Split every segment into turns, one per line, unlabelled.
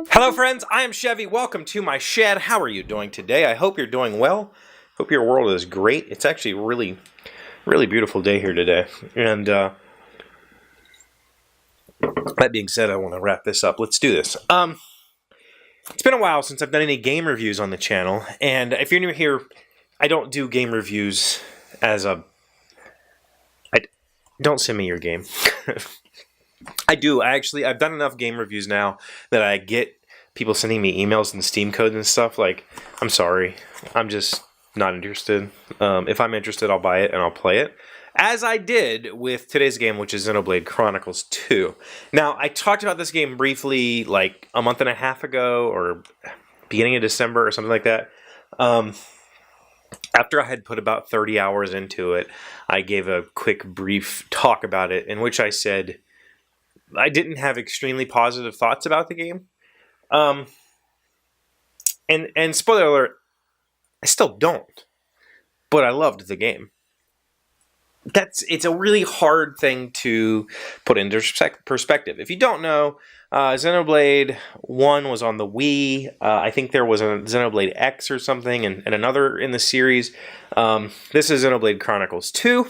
Hello friends, I am Chevee. Welcome to my shed. How are you doing today? I hope you're doing well. Hope your world is great. It's actually a really beautiful day here today. And that being said, I want to wrap this up. Let's do this. It's been a while since I've done any game reviews on the channel. And if you're new here, I don't do game reviews as a... Don't send me your game. I've done enough game reviews now that I get people sending me emails and Steam codes and stuff. Like, I'm sorry, I'm just not interested. If I'm interested, I'll buy it and I'll play it, as I did with today's game, which is Xenoblade Chronicles 2. Now, I talked about this game briefly like a month and a half ago, or beginning of December or something like that. After I had put about 30 hours into it, I gave a quick brief talk about it in which I said I didn't have extremely positive thoughts about the game. And spoiler alert, I still don't. But I loved the game. It's a really hard thing to put into perspective. If you don't know, Xenoblade 1 was on the Wii. I think there was a Xenoblade X or something, and another in the series. This is Xenoblade Chronicles 2,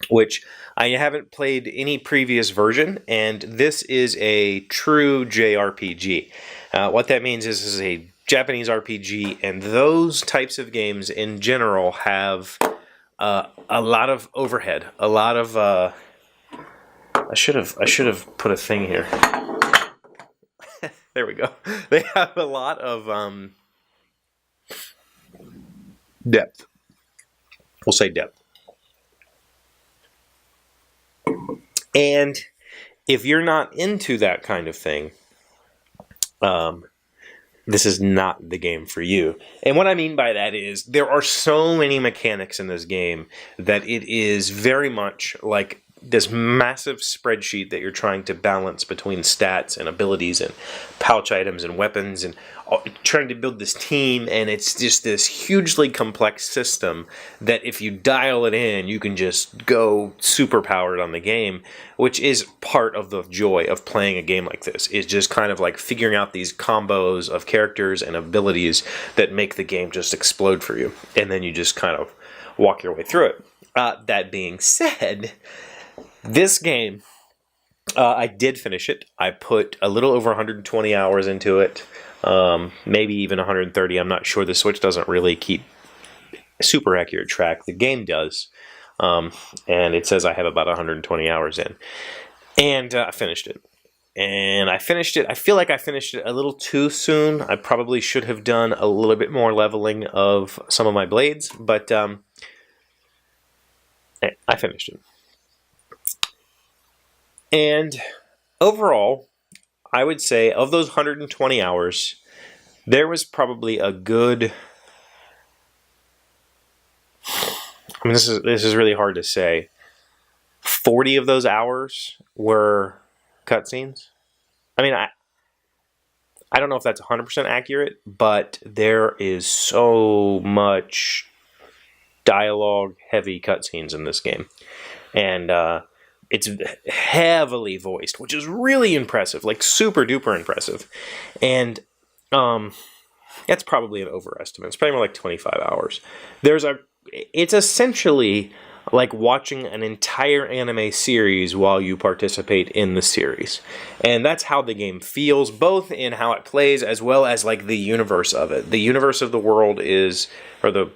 which I haven't played any previous version, and this is a true JRPG. What that means is this is a Japanese RPG, and those types of games in general have a lot of overhead, a lot of I should have put a thing here. There we go. They have a lot of depth. We'll say depth. And if you're not into that kind of thing, this is not the game for you. And what I mean by that is there are so many mechanics in this game that it is very much like this massive spreadsheet that you're trying to balance between stats and abilities and pouch items and weapons and trying to build this team, and it's just this hugely complex system that if you dial it in, you can just go super powered on the game, which is part of the joy of playing a game like this, is just kind of like figuring out these combos of characters and abilities that make the game just explode for you, and then you just kind of walk your way through it. That being said, this game, I did finish it. I put a little over 120 hours into it, maybe even 130. I'm not sure. The Switch doesn't really keep super accurate track. The game does, and it says I have about 120 hours in. And I finished it. And I feel like I finished it a little too soon. I probably should have done a little bit more leveling of some of my blades, but I finished it. And overall, I would say of those 120 hours, there was probably a good... I mean, this is really hard to say. 40 of those hours were cutscenes. I mean, I don't know if that's 100% accurate, but there is so much dialogue-heavy cutscenes in this game. And it's heavily voiced, which is really impressive, like super duper impressive. And that's probably an overestimate. It's probably more like 25 hours. It's essentially like watching an entire anime series while you participate in the series. And that's how the game feels, both in how it plays as well as like the universe of it. The universe of the world is, or the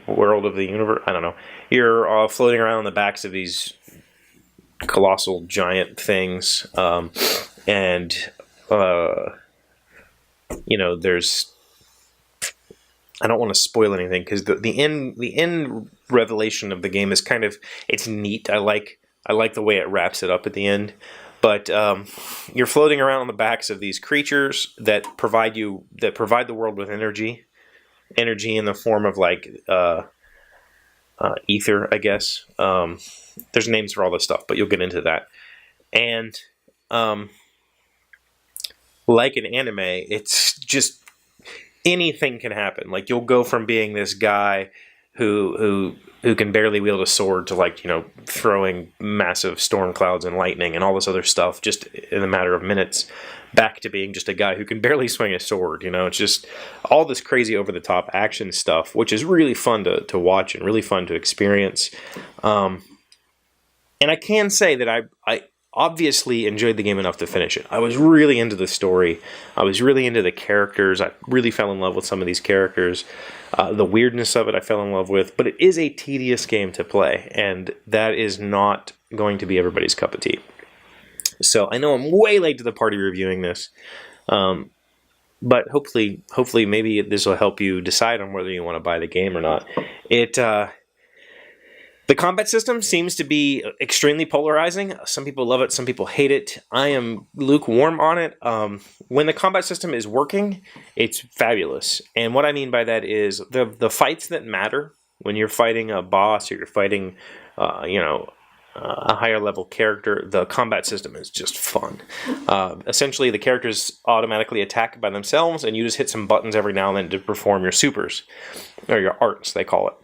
world of the universe, I don't know. You're floating around on the backs of these colossal giant things, and you know, there's, I don't want to spoil anything because the end revelation of the game is kind of, it's neat. I like the way it wraps it up at the end. But you're floating around on the backs of these creatures that provide the world with energy in the form of like ether, I guess. There's names for all this stuff, but you'll get into that. And like an anime, it's just anything can happen. Like, you'll go from being this guy who can barely wield a sword to, like, you know, throwing massive storm clouds and lightning and all this other stuff just in a matter of minutes, back to being just a guy who can barely swing a sword. You know, it's just all this crazy over the top action stuff, which is really fun to watch and really fun to experience. And I can say that I obviously enjoyed the game enough to finish it. I was really into the story. I was really into the characters. I really fell in love with some of these characters. The weirdness of it I fell in love with. But it is a tedious game to play, and that is not going to be everybody's cup of tea. So I know I'm way late to the party reviewing this, but hopefully maybe this will help you decide on whether you want to buy the game or not. The combat system seems to be extremely polarizing. Some people love it, some people hate it. I am lukewarm on it. When the combat system is working, it's fabulous. And what I mean by that is the fights that matter, when you're fighting a boss or you're fighting, a higher level character, the combat system is just fun. Essentially, the characters automatically attack by themselves, and you just hit some buttons every now and then to perform your supers, or your arts, they call it.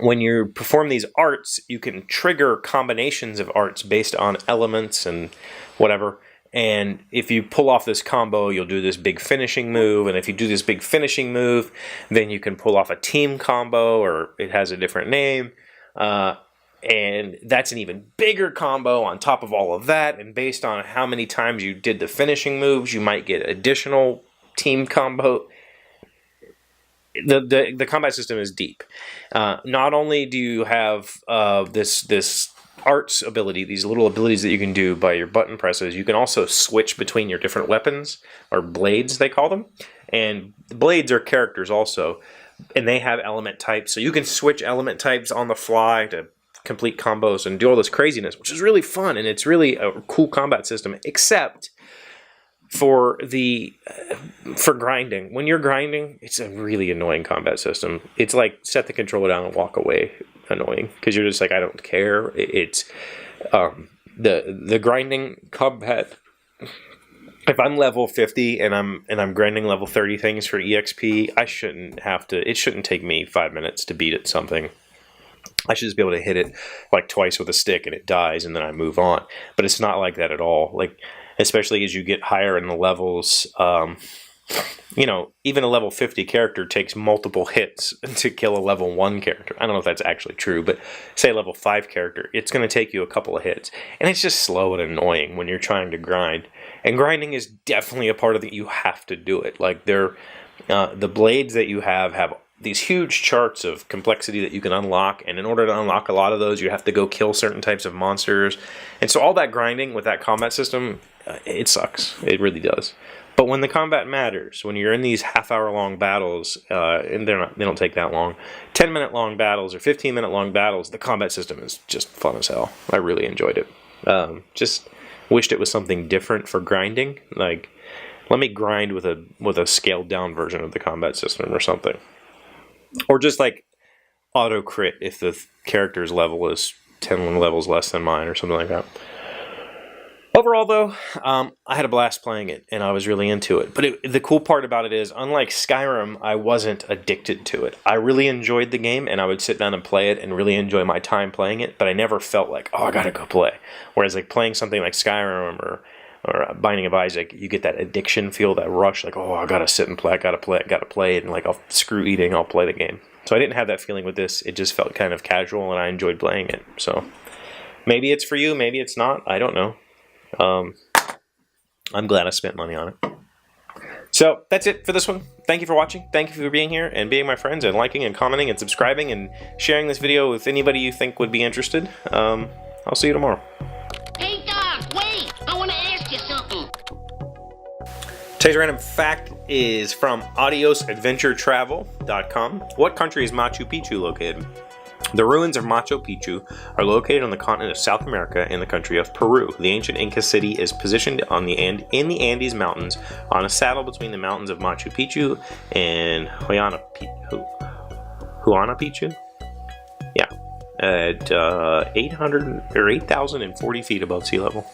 When you perform these arts, you can trigger combinations of arts based on elements and whatever. And if you pull off this combo, you'll do this big finishing move. And if you do this big finishing move, then you can pull off a team combo, or it has a different name. And that's an even bigger combo on top of all of that. And based on how many times you did the finishing moves, you might get additional team combo. The combat system is deep. Not only do you have this arts ability, these little abilities that you can do by your button presses, you can also switch between your different weapons, or blades they call them. And the blades are characters also, and they have element types. So you can switch element types on the fly to complete combos and do all this craziness, which is really fun, and it's really a cool combat system, except for grinding. When you're grinding, it's a really annoying combat system. It's like set the controller down and walk away annoying, because you're just like, I don't care. It's the grinding combat. If I'm level 50 and I'm grinding level 30 things for EXP, it shouldn't take me 5 minutes to beat at something. I should just be able to hit it like twice with a stick and it dies, and then I move on. But it's not like that at all. Like, especially as you get higher in the levels, even a level 50 character takes multiple hits to kill a level 1 character. I don't know if that's actually true, but say a level 5 character, it's going to take you a couple of hits. And it's just slow and annoying when you're trying to grind. And grinding is definitely a part of it. You have to do it. Like, the blades that you have these huge charts of complexity that you can unlock, and in order to unlock a lot of those, you have to go kill certain types of monsters. And so all that grinding with that combat system, it sucks. It really does. But when the combat matters, when you're in these half-hour-long battles, and they don't take that long, 10-minute-long battles or 15-minute-long battles, the combat system is just fun as hell. I really enjoyed it. Just wished it was something different for grinding. Like, let me grind with a scaled-down version of the combat system or something. Or just like auto crit if the character's level is 10 levels less than mine or something like that. Overall, though, I had a blast playing it, and I was really into it. But the cool part about it is, unlike Skyrim, I wasn't addicted to it. I really enjoyed the game, and I would sit down and play it and really enjoy my time playing it, but I never felt like, oh, I gotta go play. Whereas like playing something like Skyrim or Binding of Isaac, you get that addiction feel, that rush, like, oh, I gotta sit and play, I gotta play it, and like, I'll screw eating, I'll play the game. So I didn't have that feeling with this. It just felt kind of casual, and I enjoyed playing it. So maybe it's for you, maybe it's not, I don't know. I'm glad I spent money on it. So that's it for this one. Thank you for watching. Thank you for being here and being my friends and liking and commenting and subscribing and sharing this video with anybody you think would be interested. I'll see you tomorrow.
Hey, Doc, wait! I want to ask you something.
Today's random fact is from AdiosAdventureTravel.com. What country is Machu Picchu located? The ruins of Machu Picchu are located on the continent of South America in the country of Peru. The ancient Inca city is positioned in the Andes Mountains on a saddle between the mountains of Machu Picchu and Huayna Picchu? Yeah, at 8,040 feet above sea level.